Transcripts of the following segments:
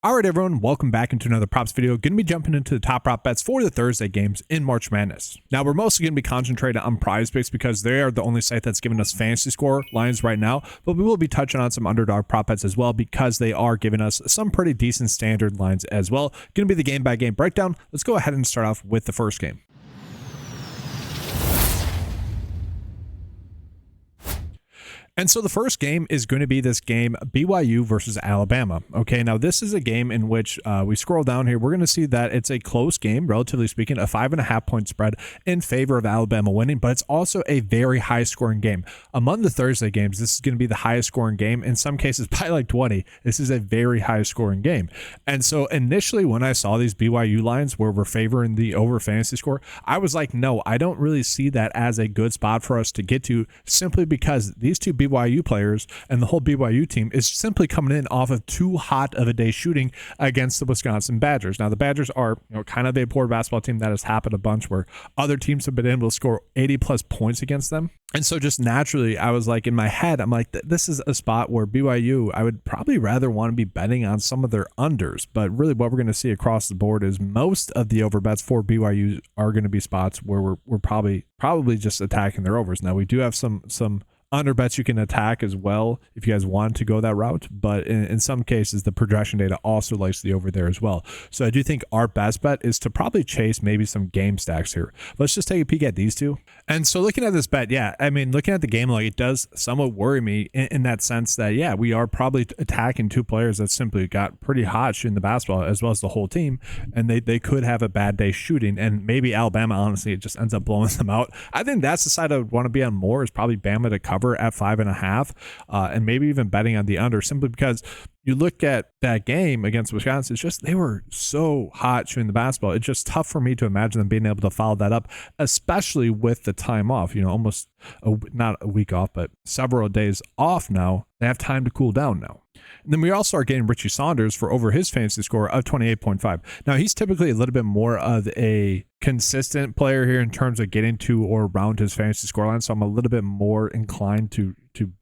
All right, everyone, welcome back into another props video. Going to be jumping into the top prop bets for the Thursday games in March Madness. Now, we're mostly going to be concentrated on PrizePicks because they are the only site that's giving us fantasy score lines right now, but we will be touching on some underdog prop bets as well because they are giving us some pretty decent standard lines as well. Going to be the game-by-game breakdown. Let's go ahead and start off with the first game. And so the first game is going to be this game, BYU versus Alabama. Okay, now this is a game in which we scroll down here. We're going to see that it's a close game, relatively speaking, a 5.5 point spread in favor of Alabama winning, but it's also a very high scoring game. Among the Thursday games, this is going to be the highest scoring game, in some cases by like 20. This is a very high scoring game. And so initially when I saw these BYU lines where we're favoring the over fantasy score, I was like, no, I don't really see that as a good spot for us to get to, simply because these two BYU players and the whole BYU team is simply coming in off of too hot of a day shooting against the Wisconsin Badgers. Now, the Badgers are, kind of a poor basketball team. That has happened a bunch where other teams have been able to score 80 plus points against them. And so just naturally, I was like, in my head, I'm like, this is a spot where BYU, I would probably rather want to be betting on some of their unders. But really what we're going to see across the board is most of the over bets for BYU are going to be spots where we're probably just attacking their overs. Now, we do have some under bets you can attack as well if you guys want to go that route, but in some cases the projection data also likes the over there as well. So I do think our best bet is to probably chase maybe some game stacks here. Let's just take a peek at these two. And so looking at this bet, looking at the game, like, it does somewhat worry me in that sense that we are probably attacking two players that simply got pretty hot shooting the basketball, as well as the whole team, and they could have a bad day shooting, and maybe Alabama, honestly, it just ends up blowing them out. I think that's the side I would want to be on more, is probably Bama to cover at 5.5, and maybe even betting on the under, simply because you look at that game against Wisconsin, it's just they were so hot shooting the basketball. It's just tough for me to imagine them being able to follow that up, especially with the time off, almost not a week off, but several days off now. They have time to cool down now. And then we also are getting Richie Saunders for over his fantasy score of 28.5. Now, he's typically a little bit more of a consistent player here in terms of getting to or around his fantasy scoreline, so I'm a little bit more inclined to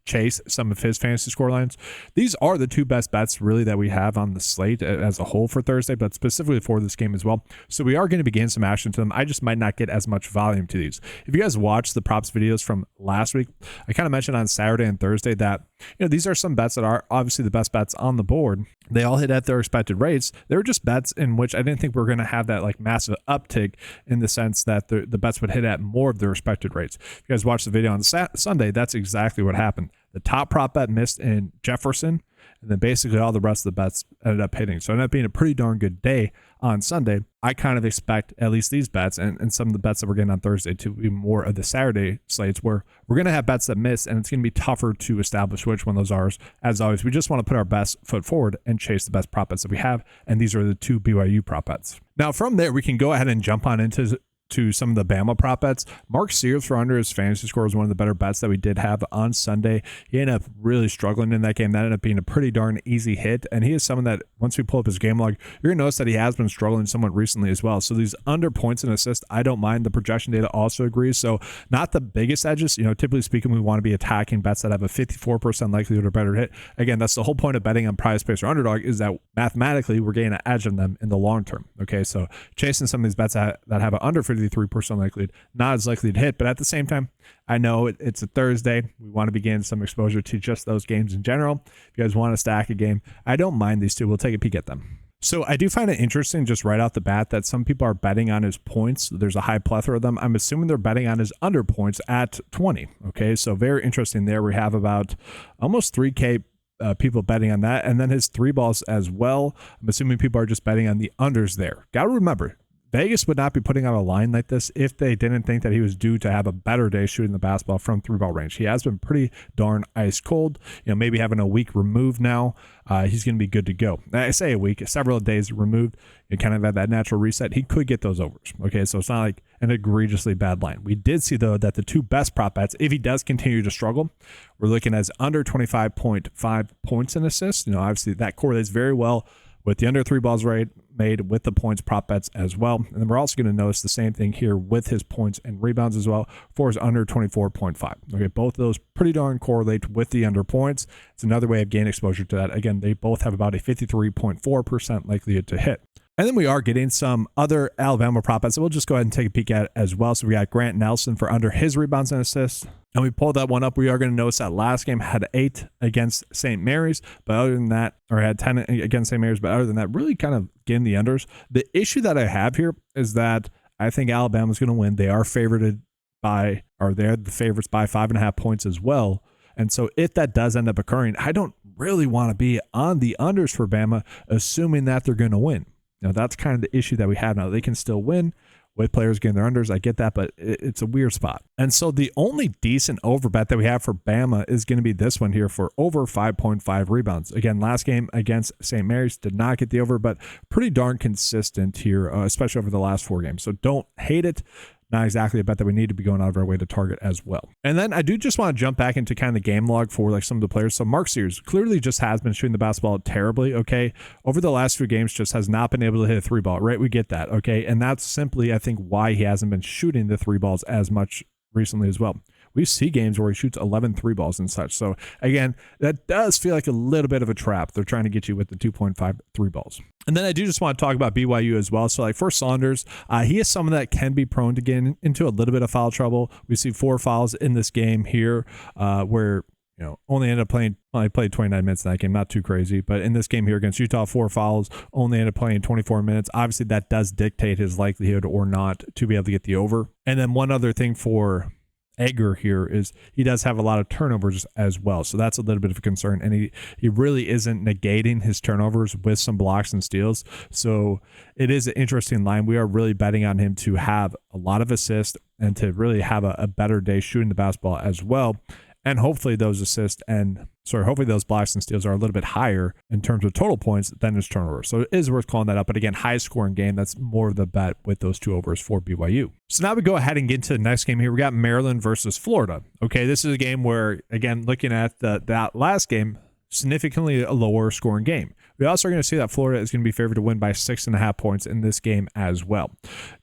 chase some of his fantasy scorelines. These are the two best bets really that we have on the slate as a whole for Thursday, but specifically for this game as well. So we are going to be getting some action to them. I just might not get as much volume to these. If you guys watched the props videos from last week, I kind of mentioned on Saturday and Thursday that these are some bets that are obviously the best bets on the board. They all hit at their expected rates. They were just bets in which I didn't think we were going to have that like massive uptick, in the sense that the bets would hit at more of their expected rates. If you guys watched the video on Sunday, that's exactly what happened. The top prop bet missed in Jefferson, and then basically all the rest of the bets ended up hitting. So it ended up being a pretty darn good day on Sunday. I kind of expect at least these bets and some of the bets that we're getting on Thursday to be more of the Saturday slates, where we're going to have bets that miss, and it's going to be tougher to establish which one those are. As always, we just want to put our best foot forward and chase the best prop bets that we have, and these are the two BYU prop bets. Now from there, we can go ahead and jump on into some of the Bama prop bets. Mark Sears for under his fantasy score was one of the better bets that we did have on Sunday. He ended up really struggling in that game. That ended up being a pretty darn easy hit, and he is someone that once we pull up his game log, you're going to notice that he has been struggling somewhat recently as well. So these under points and assists, I don't mind. The projection data also agrees. So not the biggest edges. Typically speaking, we want to be attacking bets that have a 54% likelihood or better hit. Again, that's the whole point of betting on PrizePicks or Underdog, is that mathematically we're getting an edge on them in the long term. Okay, so chasing some of these bets that have an under 53% likelihood, not as likely to hit. But at the same time, I know it's a Thursday. We want to be getting some exposure to just those games in general. If you guys want to stack a game, I don't mind these two. We'll take a peek at them. So I do find it interesting just right out the bat that some people are betting on his points. There's a high plethora of them. I'm assuming they're betting on his under points at 20. Okay, so very interesting there. We have about almost 3K people betting on that, and then his three balls as well. I'm assuming people are just betting on the unders there. Got to remember, Vegas would not be putting out a line like this if they didn't think that he was due to have a better day shooting the basketball from three-ball range. He has been pretty darn ice cold. Maybe having a week removed now, he's going to be good to go. I say a week, several days removed, you kind of have that natural reset. He could get those overs. Okay, so it's not like an egregiously bad line. We did see, though, that the two best prop bets, if he does continue to struggle, we're looking at under 25.5 points and assists. Obviously that correlates very well with the under 3 balls rate made with the points prop bets as well. And then we're also going to notice the same thing here with his points and rebounds as well for his under 24.5. Okay, both of those pretty darn correlate with the under points. It's another way of gaining exposure to that. Again, they both have about a 53.4% likelihood to hit. And then we are getting some other Alabama prop bets that we'll just go ahead and take a peek at as well. So we got Grant Nelson for under his rebounds and assists. And we pulled that one up. We are going to notice that last game had 8 against St. Mary's, but other than that, or had 10 against St. Mary's, but other than that, really kind of getting the unders. The issue that I have here is that I think Alabama's going to win. They are favored by, or they're the favorites by 5.5 points as well. And so if that does end up occurring, I don't really want to be on the unders for Bama, assuming that they're going to win. Now, that's kind of the issue that we have now. They can still win with players getting their unders. I get that, but it's a weird spot. And so the only decent over bet that we have for Bama is going to be this one here for over 5.5 rebounds. Again, last game against St. Mary's did not get the over, but pretty darn consistent here, especially over the last 4 games. So don't hate it. Not exactly a bet that we need to be going out of our way to target as well. And then I do just want to jump back into kind of the game log for like some of the players. So Mark Sears clearly just has been shooting the basketball terribly, okay? Over the last few games, just has not been able to hit a 3-ball, right? We get that, okay? And that's simply, I think, why he hasn't been shooting the 3 balls as much recently as well. We see games where he shoots 11 3-balls and such. So again, that does feel like a little bit of a trap. They're trying to get you with the 2.5 3-balls. And then I do just want to talk about BYU as well. So like for Saunders, he is someone that can be prone to getting into a little bit of foul trouble. We see 4 fouls in this game here, where only ended up playing. Well, he played 29 minutes in that game, not too crazy. But in this game here against Utah, 4 fouls, only ended up playing 24 minutes. Obviously, that does dictate his likelihood or not to be able to get the over. And then one other thing for Egger here is he does have a lot of turnovers as well. So that's a little bit of a concern. And he really isn't negating his turnovers with some blocks and steals. So it is an interesting line. We are really betting on him to have a lot of assists and to really have a better day shooting the basketball as well. And hopefully those hopefully those blocks and steals are a little bit higher in terms of total points than his turnovers. So it is worth calling that up. But again, high scoring game, that's more of the bet with those 2 overs for BYU. So now we go ahead and get into the next game here. We got Maryland versus Florida. Okay, this is a game where, again, looking at that last game, significantly a lower scoring game. We also are going to see that Florida is going to be favored to win by 6.5 points in this game as well.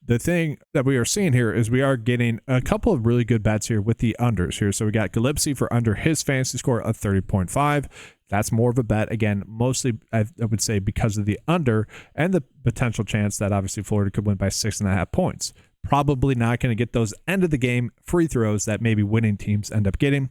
The thing that we are seeing here is we are getting a couple of really good bets here with the unders here. So we got Gillespie for under his fantasy score of 30.5. That's more of a bet. Again, mostly I would say because of the under and the potential chance that obviously Florida could win by 6.5 points. Probably not going to get those end of the game free throws that maybe winning teams end up getting.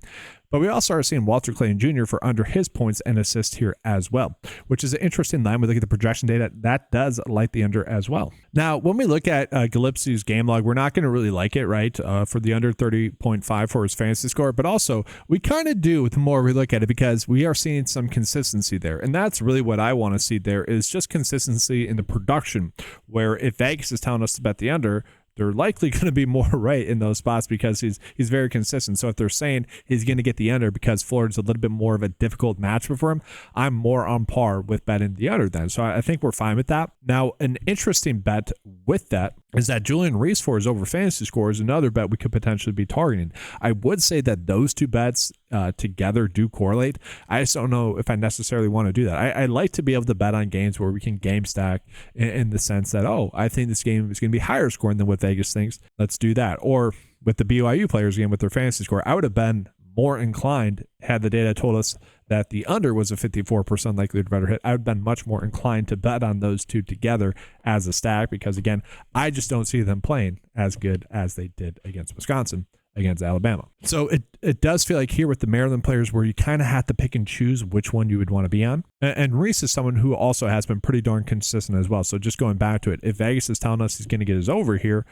But we also are seeing Walter Clayton Jr. for under his points and assists here as well, which is an interesting line. We look at the projection data. That does light the under as well. Now, when we look at Gillespie's game log, we're not going to really like it, right, for the under 30.5 for his fantasy score. But also, we kind of do the more we look at it because we are seeing some consistency there. And that's really what I want to see there is just consistency in the production, where if Vegas is telling us to bet the under, they're likely going to be more right in those spots because he's very consistent. So if they're saying he's going to get the under because Florida's a little bit more of a difficult matchup for him, I'm more on par with betting the under then. So I think we're fine with that. Now, an interesting bet with that is that Julian Reese for his over fantasy score is another bet we could potentially be targeting. I would say that those 2 bets together do correlate. I just don't know if I necessarily want to do that. I like to be able to bet on games where we can game stack in the sense that, I think this game is going to be higher scoring than what Vegas thinks. Let's do that. Or with the BYU players game with their fantasy score, I would have been more inclined had the data told us that the under was a 54% likelihood to better hit. I would have been much more inclined to bet on those 2 together as a stack because, again, I just don't see them playing as good as they did against Wisconsin, against Alabama. So it does feel like here with the Maryland players where you kind of have to pick and choose which one you would want to be on. And Reese is someone who also has been pretty darn consistent as well. So just going back to it, if Vegas is telling us he's going to get his over here,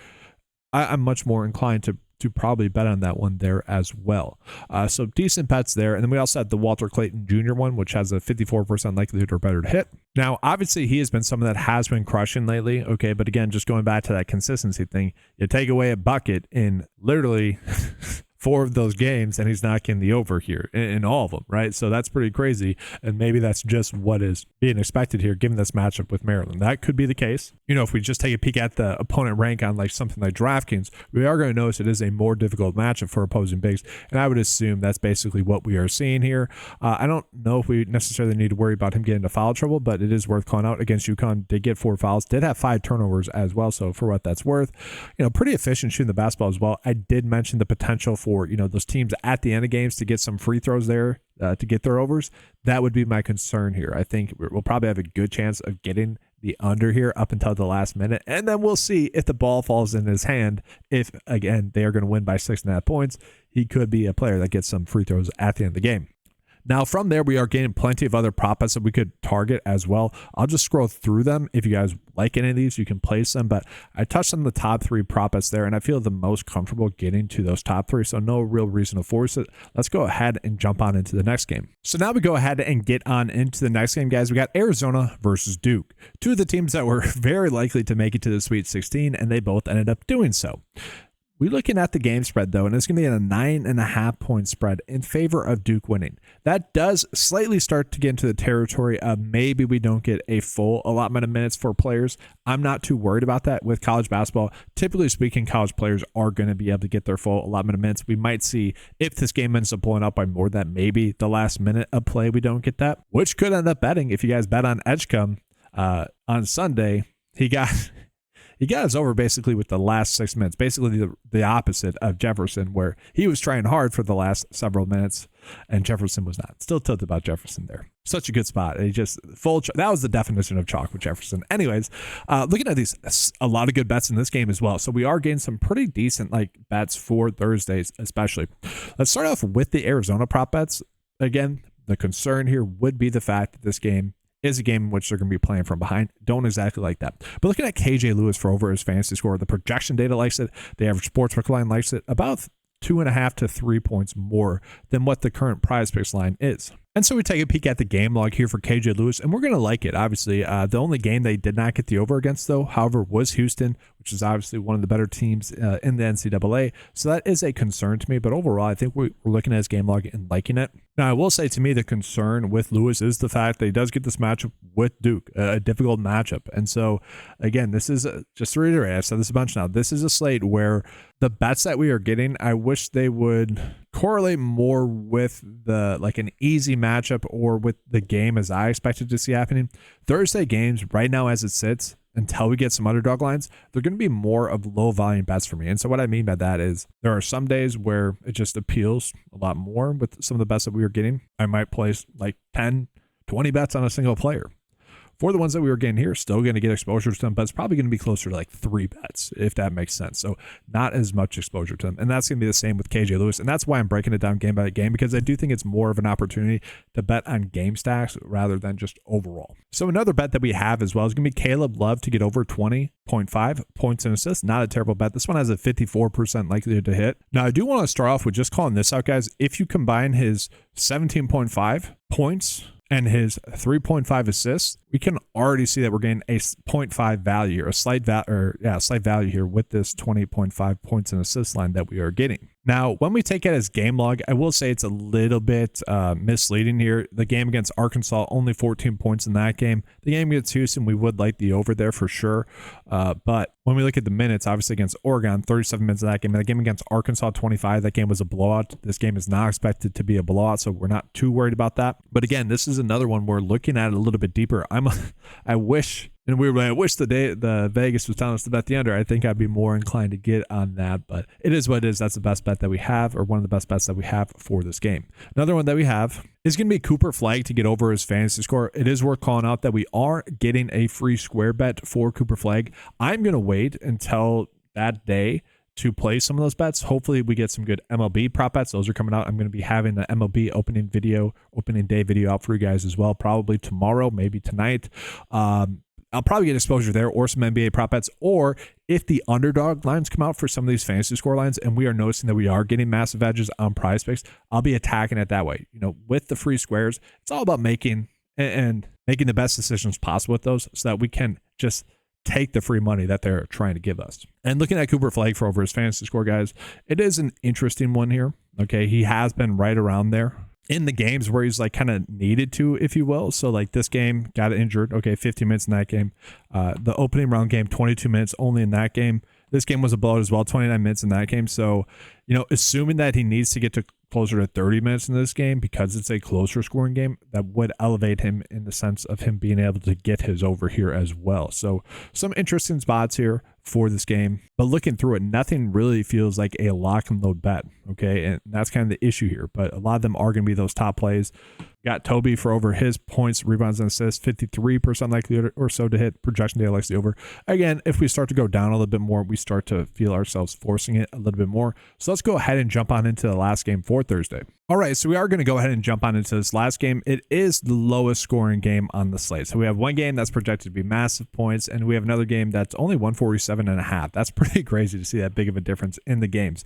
I'm much more inclined to probably bet on that one there as well. So decent bets there. And then we also had the Walter Clayton Jr. one, which has a 54% likelihood or better to hit. Now, obviously, he has been someone that has been crushing lately. Okay, but again, just going back to that consistency thing, you take away a bucket in literally 4 of those games, and he's not getting the over here in all of them, right? So that's pretty crazy, and maybe that's just what is being expected here given this matchup with Maryland. That could be the case. If we just take a peek at the opponent rank on like something like DraftKings, we are going to notice it is a more difficult matchup for opposing bigs, and I would assume that's basically what we are seeing here. I don't know if we necessarily need to worry about him getting into foul trouble, but it is worth calling out. Against UConn, did get 4 fouls, did have 5 turnovers as well, so for what that's worth, pretty efficient shooting the basketball as well. I did mention the potential for those teams at the end of games to get some free throws there to get their overs. That would be my concern here. I think we'll probably have a good chance of getting the under here up until the last minute, and then we'll see if the ball falls in his hand. If again they are going to win by 6.5 points, he could be a player that gets some free throws at the end of the game. Now, from there, we are getting plenty of other prop bets that we could target as well. I'll just scroll through them. If you guys like any of these, you can place them. But I touched on the top 3 prop bets there, and I feel the most comfortable getting to those top 3. So no real reason to force it. Let's go ahead and jump on into the next game. So now we go ahead and get on into the next game, guys. We got Arizona versus Duke. 2 of the teams that were very likely to make it to the Sweet 16, and they both ended up doing so. We're looking at the game spread, though, and it's going to be a 9.5 point spread in favor of Duke winning. That does slightly start to get into the territory of maybe we don't get a full allotment of minutes for players. I'm not too worried about that with college basketball. Typically speaking, college players are going to be able to get their full allotment of minutes. We might see if this game ends up blowing up by more than maybe the last minute of play, we don't get that, which could end up betting. If you guys bet on Edgecombe on Sunday, he got us over basically with the last 6 minutes, basically the opposite of Jefferson, where he was trying hard for the last several minutes and Jefferson was not. Still tilted about Jefferson there. Such a good spot. He just that was the definition of chalk with Jefferson. Anyways, looking at these, a lot of good bets in this game as well. So we are getting some pretty decent bets for Thursdays, especially. Let's start off with the Arizona prop bets. Again, the concern here would be the fact that this game is a game in which they're going to be playing from behind. Don't exactly like that. But looking at KJ Lewis for over his fantasy score, the projection data likes it. The average sportsbook line likes it about 2.5 to 3 points more than what the current PrizePicks line is. And so we take a peek at the game log here for KJ Lewis, and we're going to like it, obviously. The only game they did not get the over against, though, however, was Houston, which is obviously one of the better teams in the NCAA. So that is a concern to me. But overall, I think we're looking at his game log and liking it. Now, I will say to me, the concern with Lewis is the fact that he does get this matchup with Duke, a difficult matchup. And so, again, this is, just to reiterate, I've said this a bunch now, this is a slate where the bets that we are getting, I wish they would correlate more with an easy matchup or with the game as I expected to see happening. Thursday games right now as it sits, until we get some underdog lines, they're going to be more of low volume bets for me. And so what I mean by that is there are some days where it just appeals a lot more with some of the bets that we were getting. I might place 10, 20 bets on a single player. For the ones that we were getting here, still going to get exposure to them, but it's probably going to be closer to 3 bets, if that makes sense. So not as much exposure to them. And that's going to be the same with KJ Lewis. And that's why I'm breaking it down game by game, because I do think it's more of an opportunity to bet on game stacks rather than just overall. So another bet that we have as well is going to be Caleb Love to get over 20.5 points and assists. Not a terrible bet. This one has a 54% likelihood to hit. Now, I do want to start off with just calling this out, guys. If you combine his 17.5 points and his 3.5 assists, we can already see that we're getting a 0.5 value, or a slight value here with this 20.5 points and assists line that we are getting. Now, when we take it as game log, I will say it's a little bit misleading here. The game against Arkansas, only 14 points in that game. The game against Houston, we would like the over there for sure. But when we look at the minutes, obviously against Oregon, 37 minutes in that game. And the game against Arkansas, 25. That game was a blowout. This game is not expected to be a blowout, so we're not too worried about that. But again, this is another one we're looking at it a little bit deeper. I wish the Vegas was telling us to bet the under. I think I'd be more inclined to get on that, but it is what it is. That's the best bet that we have, or one of the best bets that we have for this game. Another one that we have is going to be Cooper Flagg to get over his fantasy score. It is worth calling out that we are getting a free square bet for Cooper Flagg. I'm going to wait until that day to play some of those bets. Hopefully we get some good MLB prop bets. Those are coming out. I'm going to be having the MLB opening day video out for you guys as well, probably tomorrow, maybe tonight. I'll probably get exposure there, or some NBA prop bets, or if the underdog lines come out for some of these fantasy score lines and we are noticing that we are getting massive edges on PrizePicks, I'll be attacking it that way. With the free squares, it's all about making the best decisions possible with those so that we can just take the free money that they're trying to give us. And looking at Cooper Flagg for over his fantasy score, guys, it is an interesting one here. Okay, he has been right around there in the games where he's like kind of needed to, if you will. So like this game got injured. Okay, 15 minutes in that game. The opening round game, 22 minutes only in that game. This game was a blowout as well, 29 minutes in that game. So, you know, assuming that he needs to get to closer to 30 minutes in this game because it's a closer scoring game, that would elevate him in the sense of him being able to get his over here as well. So some interesting spots here for this game, but looking through it, nothing really feels like a lock and load bet. Okay, and that's kind of the issue here, but a lot of them are going to be those top plays. Got Toby for over his points, rebounds, and assists, 53% likely or so to hit. Projection data likes the over. Again, if we start to go down a little bit more, we start to feel ourselves forcing it a little bit more. So let's go ahead and jump on into the last game for Thursday. All right, so we are going to go ahead and jump on into this last game. It is the lowest scoring game on the slate. So we have one game that's projected to be massive points, and we have another game that's only 147.5. That's pretty crazy to see that big of a difference in the games.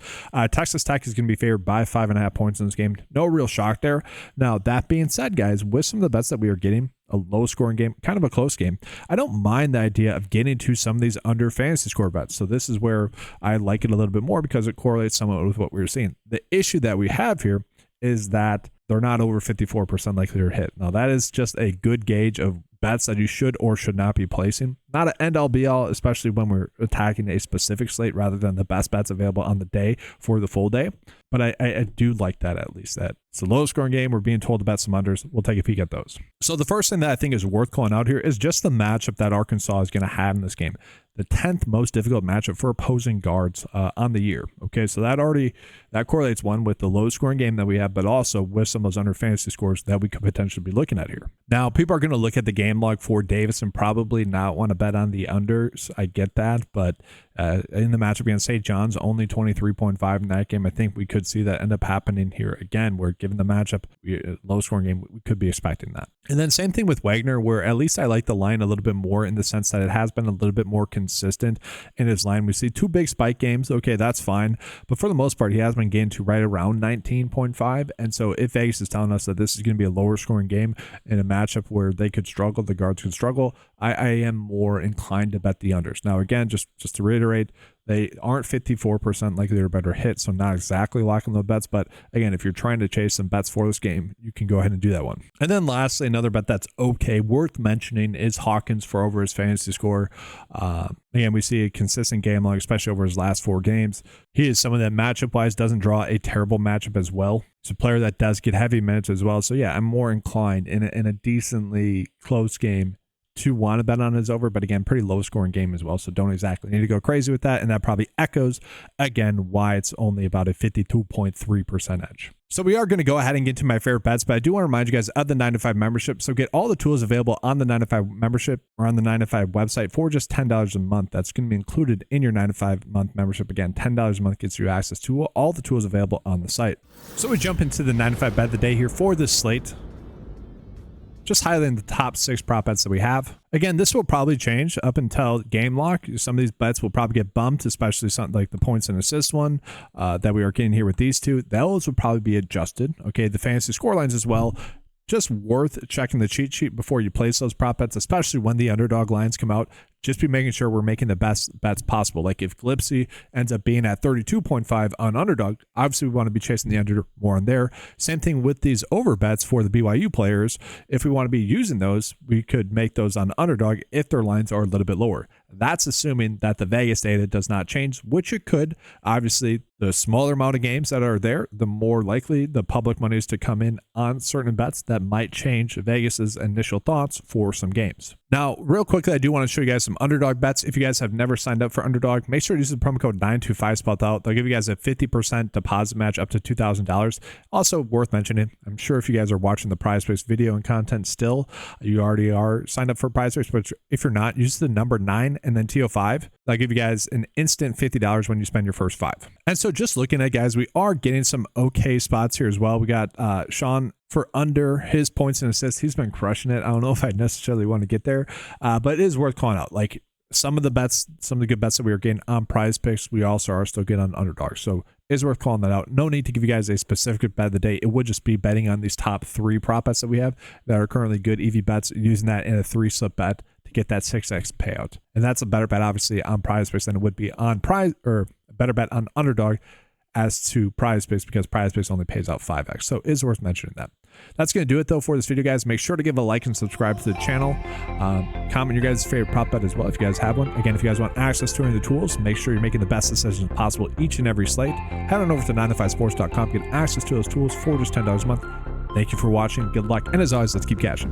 Texas Tech is going to be favored by 5.5 points in this game. No real shock there. Now, that being said, guys, with some of the bets that we are getting, a low scoring game, kind of a close game, I don't mind the idea of getting to some of these under fantasy score bets. So this is where I like it a little bit more because it correlates somewhat with what we were seeing. The issue that we have here is that they're not over 54% likely to hit. Now, that is just a good gauge of bets that you should or should not be placing. Not an end all be all, especially when we're attacking a specific slate rather than the best bets available on the day for the full day. But I do like that, at least, that it's a low scoring game. We're being told to bet some unders. We'll take a peek at those. So the first thing that I think is worth calling out here is just the matchup that Arkansas is going to have in this game. The 10th most difficult matchup for opposing guards on the year. Okay, so that correlates one with the low scoring game that we have, but also with some of those under fantasy scores that we could potentially be looking at here. Now, people are going to look at the game log for Davis and probably not want to bet on the unders. I get that, but in the matchup against St. John's, only 23.5 in that game. I think we could see that end up happening here again, where given the matchup, low scoring game, we could be expecting that. And then same thing with Wagner, where at least I like the line a little bit more in the sense that it has been a little bit more consistent in his line. We see two big spike games. Okay, that's fine. But for the most part, he has been getting to right around 19.5. And so if Vegas is telling us that this is going to be a lower scoring game in a matchup where they could struggle, the guards could struggle, I am more inclined to bet the unders. Now, again, just to reiterate, they aren't 54% likely to better hit, so not exactly locking the bets. But again, if you're trying to chase some bets for this game, you can go ahead and do that one. And then lastly, another bet that's okay, worth mentioning, is Hawkins for over his fantasy score. Again, we see a consistent game log, especially over his last 4 games. He is someone that matchup-wise doesn't draw a terrible matchup as well. He's a player that does get heavy minutes as well. So yeah, I'm more inclined in a decently close game to want to bet on his over, but again, pretty low scoring game as well, so don't exactly need to go crazy with that, and that probably echoes again why it's only about a 52.3% edge. So we are going to go ahead and get to my favorite bets, but I do want to remind you guys of the 9to5 membership. So get all the tools available on the 9to5 membership or on the 9to5 website for just $10 a month. That's going to be included in your 9to5 month membership. Again, $10 a month gets you access to all the tools available on the site. So we jump into the 9to5 bet of the day here for this slate. Just highlighting the top 6 prop bets that we have. Again, this will probably change up until game lock. Some of these bets will probably get bumped, especially something like the points and assist one that we are getting here with these two. Those will probably be adjusted. Okay, the fantasy score lines as well. Just worth checking the cheat sheet before you place those prop bets, especially when the underdog lines come out. Just be making sure we're making the best bets possible. Like if Glipsy ends up being at 32.5 on underdog, obviously we want to be chasing the under more on there. Same thing with these over bets for the BYU players. If we want to be using those, we could make those on underdog if their lines are a little bit lower. That's assuming that the Vegas data does not change, which it could. Obviously, the smaller amount of games that are there, the more likely the public money is to come in on certain bets that might change Vegas's initial thoughts for some games. Now, real quickly, I do want to show you guys some underdog bets. If you guys have never signed up for underdog, make sure to use the promo code 925 spelled out. They'll give you guys a 50% deposit match up to $2,000. Also worth mentioning, I'm sure if you guys are watching the PrizePicks video and content still, you already are signed up for PrizePicks, but if you're not, use the number 9 and then TO5. They'll give you guys an instant $50 when you spend your first 5. And so just looking at, guys, we are getting some okay spots here as well. We got Sean for under his points and assists. He's been crushing it. I don't know if I necessarily want to get there, but it is worth calling out. Like some of the good bets that we are getting on PrizePicks, we also are still getting on underdog. So it is worth calling that out. No need to give you guys a specific bet of the day. It would just be betting on these top 3 prop bets that we have that are currently good EV bets, using that in a 3-slip bet to get that 6x payout. And that's a better bet, obviously, on PrizePicks than it would be on a better bet on Underdog as to PrizePicks, because PrizePicks only pays out 5x. So it is worth mentioning that. That's going to do it, though, for this video, guys. Make sure to give a like and subscribe to the channel. Comment your guys' favorite prop bet as well if you guys have one. Again, if you guys want access to any of the tools, make sure you're making the best decisions possible each and every slate. Head on over to 9to5sports.com to get access to those tools for just $10 a month. Thank you for watching. Good luck. And as always, let's keep cashing.